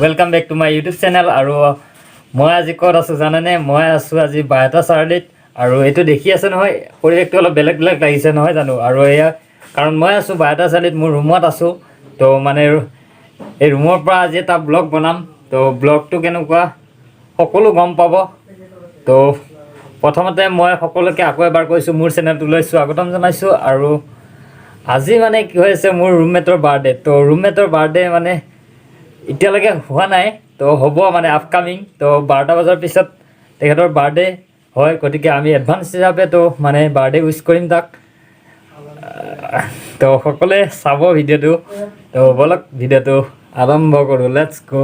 Welcome back to my YouTube channel. আৰু মই আজি ক'ত আছো জানেনে? মই আছো আজি বায়তা চাৰিআলিত আৰু এইটো দেখি আছে নহয় পৰিৱেশটো অলপ বেলেগ লাগিছে নহয় জানো আৰু এয়া কাৰণ মই আছো বায়তা চাৰিআলিত মোৰ ৰুমত আছো তো মানে এই ৰুমৰ পৰা আজি এটা ব্লগ বনাম তো ব্লগটো কেনেকুৱা সকলো গম পাব তো প্ৰথমতে মই সকলোকে আকৌ এবাৰ কৈছো মোৰ চেনেলটোলৈ স্বাগতম জনাইছো আৰু আজি মানে কি হৈছে মোৰ ৰুমমেটৰ বাৰ্থডে তো ৰুমমেটৰ বাৰ্থডে মানে এতিয়ালৈকে হোৱা নাই তো হ'ব মানে আপকামিং তো 12টা বজাৰ পিছত তেখেতৰ বাৰ্থডে হয় গতিকে আমি এডভান্স হিচাপে তো মানে বাৰ্থডে উইশ কৰিম তাক তো সকলোৱে চাব ভিডিঅ'টো তো বলক ভিডিঅ'টো আৰম্ভ কৰোঁ লেটছ গো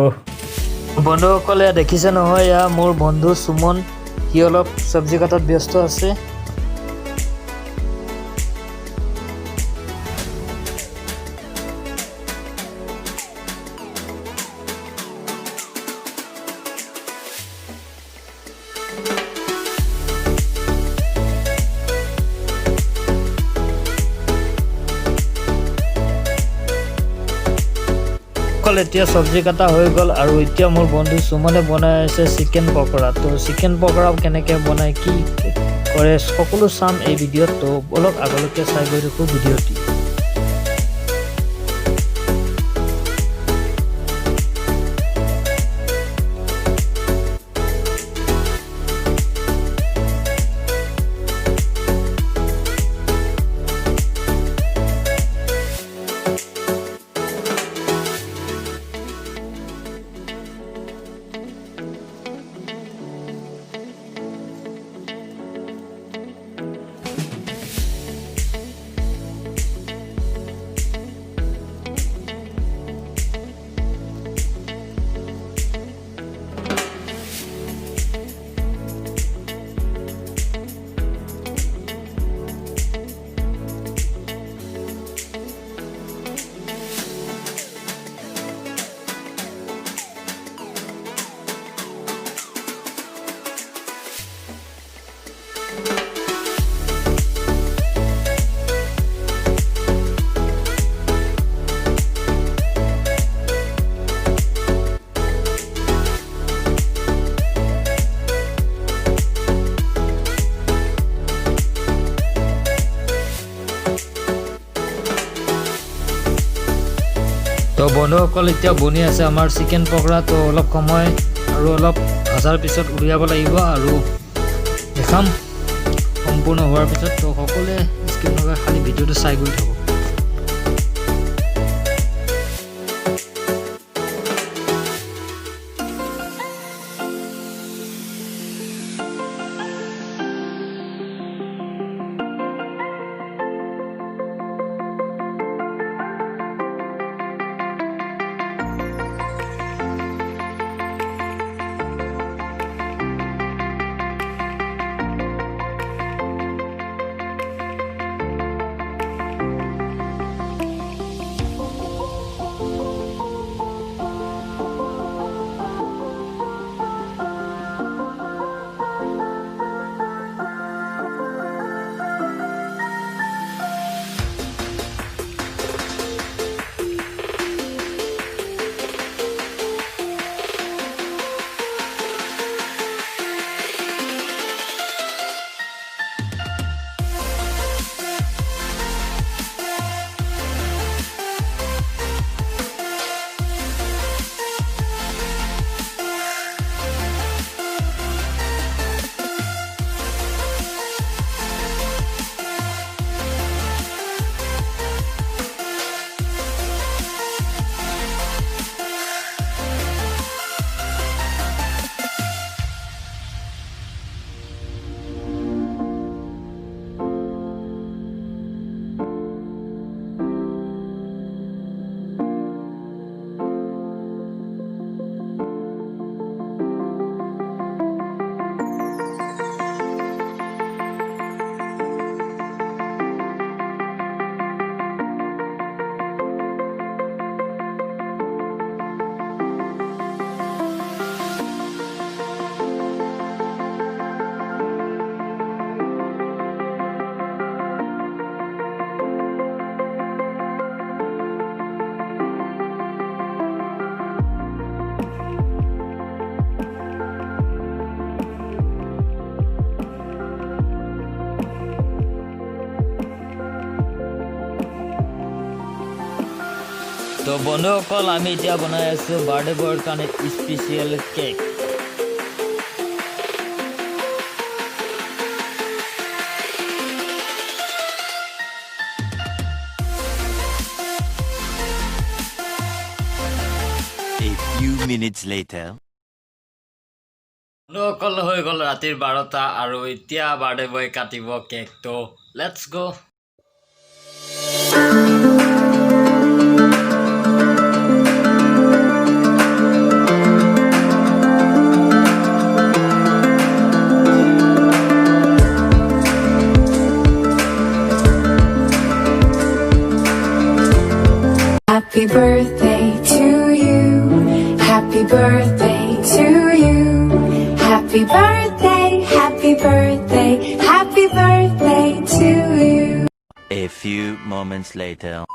বন্ধুসকলে দেখিছে নহয় এয়া মোৰ বন্ধু সুমন সি অলপ চব্জি কাটাত ব্যস্ত আছে এতিয়া চব্জি কাটা হৈ গ'ল আৰু এতিয়া মোৰ বন্ধু সুমনে বনাই আছে চিকেন পকৰা তো চিকেন পকৰা কেনেকৈ বনাই কি কৰে সকলো চাম এই ভিডিঅ'ত তো বলক আগলৈকে চাই গৈ থাকোঁ ভিডিঅ'টি তো বন্ধুসকল এতিয়া বনি আছে আমাৰ চিকেন পকৰা তো অলপ সময় আৰু অলপ ভাজাৰ পিছত উলিয়াব লাগিব আৰু দেখাম সম্পূৰ্ণ হোৱাৰ পিছত তো সকলোৱে স্কিপ নকৰি খালি ভিডিঅ'টো চাই গৈ থাকক তো বন্ধুসকল আমি এতিয়া বনাই আছো বাৰ্থডে বয়ৰ কাৰণে special cake A few minutes later. বন্ধুসকল হৈ গ'ল ৰাতিৰ 12টা আৰু এতিয়া বাৰ্থডে বয় কাটিব কেক তো let's go Happy birthday to you. Happy birthday to you. Happy birthday, happy birthday, happy birthday to you. A few moments later.